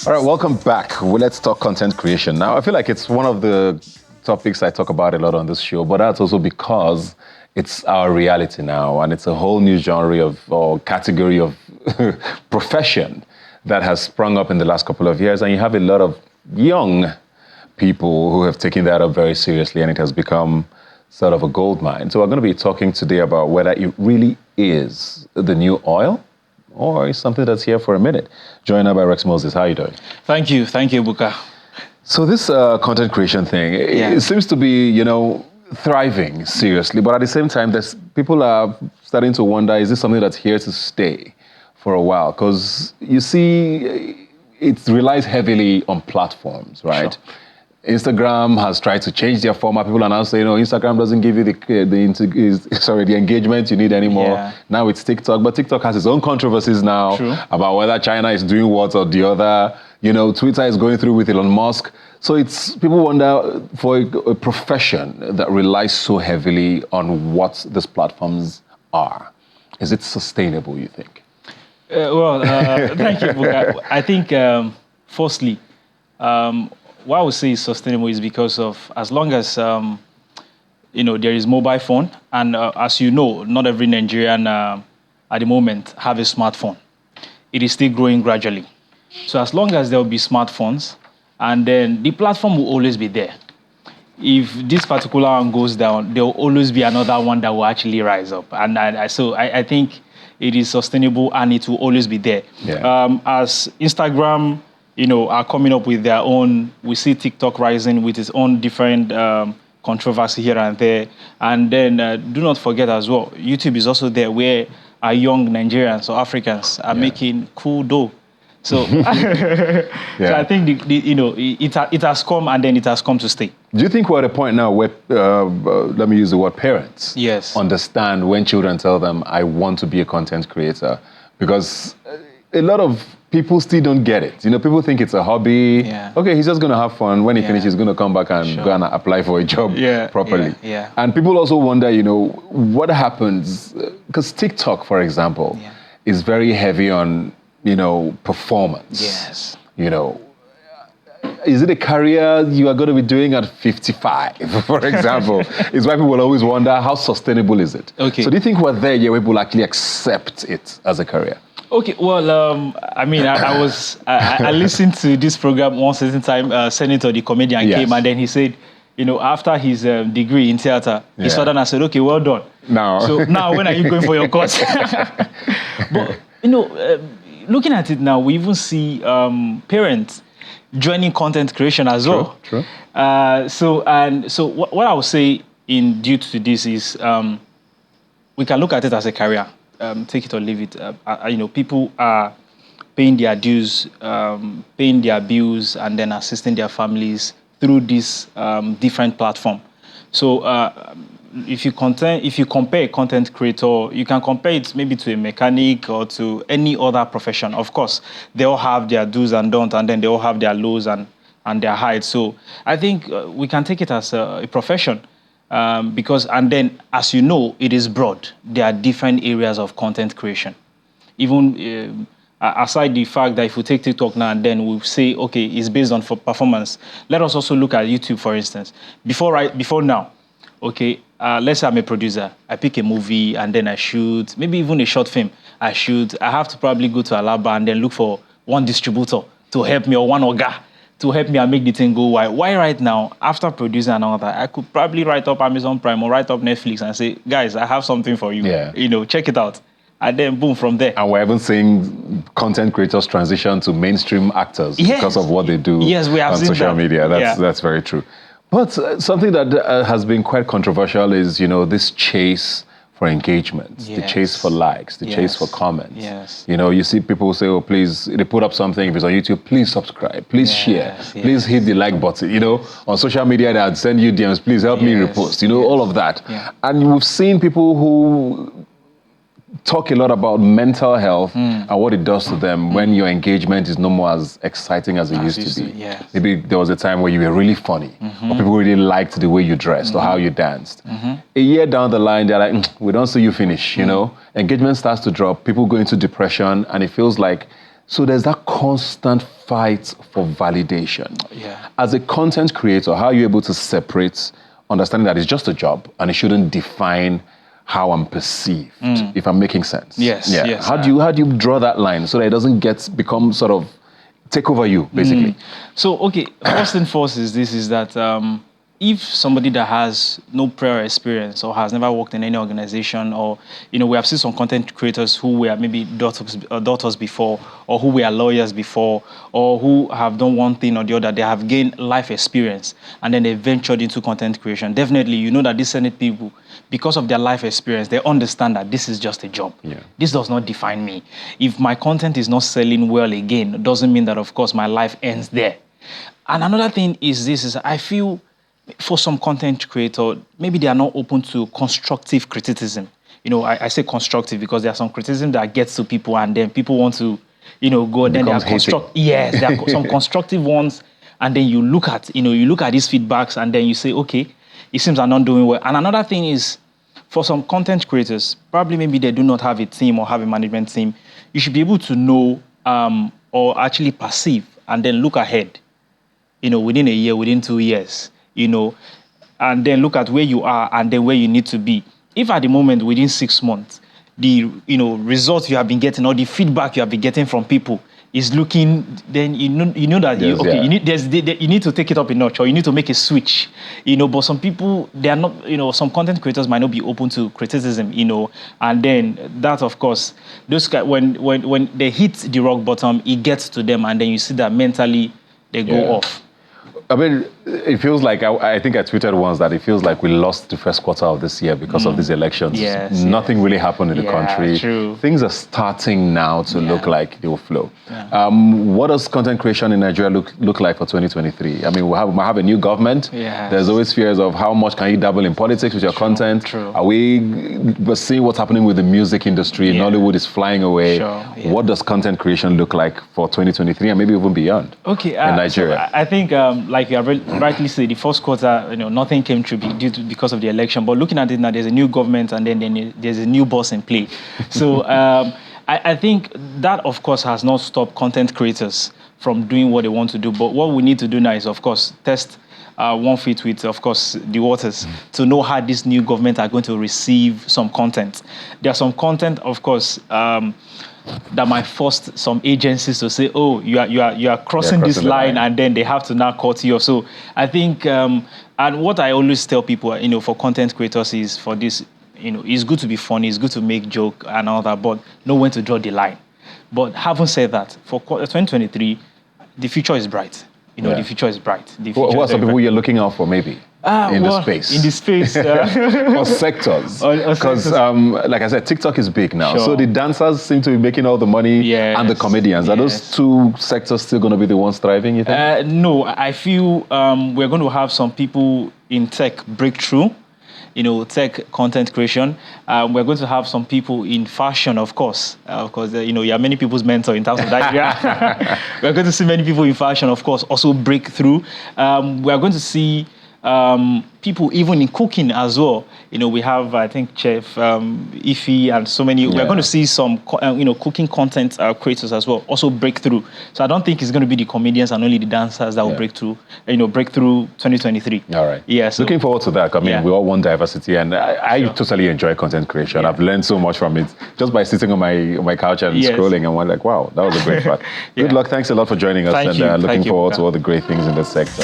All right, welcome back. Well, let's talk content creation. Now, I feel like it's one of the topics I talk about a lot on this show, but that's also because it's our reality now, and it's a whole new genre or category of profession that has sprung up in the last couple of years, and you have a lot of young people who have taken that up very seriously, and it has become sort of a gold mine. So we're going to be talking today about whether it really is the new oil or is something that's here for a minute. Joined by Rex Moses. How are you doing? Thank you, Buka. So this content creation thing, it seems to be, thriving seriously, but at the same time, people are starting to wonder, is this something that's here to stay for a while? Because you see, it relies heavily on platforms, right? Sure. Instagram has tried to change their format. People are now saying, Instagram doesn't give you the engagement you need anymore. Yeah. Now it's TikTok, but TikTok has its own controversies now. True. About whether China is doing what or the other. Twitter is going through with Elon Musk. So people wonder, for a profession that relies so heavily on what these platforms are, is it sustainable, you think? Thank you, Buka. I think, firstly, what I would say is sustainable is because of, as long as, there is mobile phone, and as you know, not every Nigerian at the moment have a smartphone. It is still growing gradually. So as long as there will be smartphones, and then the platform will always be there. If this particular one goes down, there will always be another one that will actually rise up. And I think it is sustainable and it will always be there. Yeah. As Instagram, are coming up with their own. We see TikTok rising with its own different controversy here and there. And then do not forget as well, YouTube is also there where our young Nigerians or Africans are making cool dough. So, so I think it has come and then it has come to stay. Do you think we're at a point now where, let me use the word parents, understand when children tell them, I want to be a content creator? Because a lot of people still don't get it. People think it's a hobby. Yeah. Okay, he's just going to have fun. When he finishes, he's going to come back and go and apply for a job properly. Yeah. And people also wonder, what happens? Because TikTok, for example, is very heavy on, performance. Yes. Is it a career you are going to be doing at 55, for example? Is why people always wonder, how sustainable is it? Okay. So do you think we're there where people actually accept it as a career? Okay, well, I listened to this program one certain time. Senator, the comedian, came and then he said, after his degree in theater, he saw that and I said, okay, well done. So now when are you going for your course? But, looking at it now, we even see parents joining content creation as well. True. So what I would say due to this is we can look at it as a career. Take it or leave it. People are paying their dues, paying their bills, and then assisting their families through this different platform. So if you compare a content creator, you can compare it maybe to a mechanic or to any other profession. Of course, they all have their do's and don'ts, and then they all have their lows and their highs. So I think we can take it as a profession. Because, and then, as you know, it is broad. There are different areas of content creation. Even aside the fact that if we take TikTok now and then we'll say, okay, it's based on performance. Let us also look at YouTube, for instance. Before now, okay, let's say I'm a producer. I pick a movie and then I shoot, maybe even a short film. I have to probably go to Alaba and then look for one distributor to help me or one oga to help me and make the thing go wide. Why right now, after producing and all that, I could probably write up Amazon Prime or write up Netflix and say, guys, I have something for you. Yeah. Check it out. And then boom, from there. And we're even seeing content creators transition to mainstream actors because of what they do we have on seen social that. media. That's very true. But something that has been quite controversial is, this chase for engagement, the chase for likes, the chase for comments. Yes. You see people say, oh, please, they put up something, if it's on YouTube, please subscribe, please share, please hit the like button. On social media, they'd send you DMs, please help me repost, all of that. Yeah. And we've seen people who talk a lot about mental health and what it does to them when your engagement is no more as exciting as it used to be. Yes. Maybe there was a time where you were really funny, or people really liked the way you dressed or how you danced. A year down the line, they're like, we don't see you finish, Engagement starts to drop, people go into depression, and it feels like So there's that constant fight for validation. Yeah. As a content creator, how are you able to separate understanding that it's just a job and it shouldn't define how I'm perceived, if I'm making sense? Yes, yeah. yes. How do you draw that line so that it doesn't become sort of take over you, basically? So, okay, first and foremost is that if somebody that has no prior experience or has never worked in any organization, or, we have seen some content creators who were maybe doctors before, or who were lawyers before, or who have done one thing or the other, they have gained life experience, and then they ventured into content creation. Definitely, that these certain people, because of their life experience, they understand that this is just a job. Yeah. This does not define me. If my content is not selling well again, it doesn't mean that, of course, my life ends there. And another thing is I feel for some content creator, maybe they are not open to constructive criticism. I say constructive because there are some criticism that gets to people and then people want to, go, then there are there are some constructive ones, and then you look at these feedbacks and then you say, okay, it seems I'm not doing well. And another thing is, for some content creators, probably maybe they do not have a team or have a management team, you should be able to know or actually perceive and then look ahead, within a year, within 2 years, and then look at where you are and then where you need to be. If at the moment, within 6 months, the results you have been getting or the feedback you have been getting from people is looking, then you know that you need to take it up a notch, or you need to make a switch. But some people, they are not, some content creators might not be open to criticism, and then that, of course, those guys, when they hit the rock bottom, it gets to them, and then you see that mentally they go off. I mean, it feels like, I think I tweeted once that it feels like we lost the first quarter of this year because of these elections. Nothing really happened in the country. True. Things are starting now to look like they will flow. Yeah. What does content creation in Nigeria look like for 2023? I mean, we have a new government. Yes. There's always fears of how much can you dabble in politics with your content. True. We're seeing what's happening with the music industry. Nollywood is flying away. What does content creation look like for 2023 and maybe even beyond in Nigeria? So I think, like you have rightly said, the first quarter, nothing came true because of the election. But looking at it now, there's a new government and then there's a new boss in play. So I think that, of course, has not stopped content creators from doing what they want to do. But what we need to do now is, of course, test one feet with, of course, the waters to know how this new government are going to receive some content. There are some content, of course, that might force some agencies to say, oh, you are crossing this line, and then they have to now cut you off. So I think, and what I always tell people, for content creators is, for this, it's good to be funny, it's good to make joke and all that, but know when to draw the line. But having said that, for 2023, the future is bright. The future is bright. What are some people you're looking out for, maybe? In the space. Or sectors. Because, like I said, TikTok is big now. So the dancers seem to be making all the money, and the comedians. Are those two sectors still going to be the ones thriving, you think? No, I feel we're going to have some people in tech breakthrough, tech content creation. We're going to have some people in fashion, of course. You are many people's mentor in terms of that. We're going to see many people in fashion, of course, also break through. We're going to see people even in cooking as well. We have, I think, Chef Ify and so many. We're going to see some, cooking content creators as well also break through. So I don't think it's going to be the comedians and only the dancers that will break through. Break through 2023. All right. Yeah. So, looking forward to that. I mean, we all want diversity, and I totally enjoy content creation. I've learned so much from it just by sitting on my couch and scrolling, and I'm like, wow, that was a great part. Good luck. Thanks a lot for joining us, looking forward to all the great things in this sector.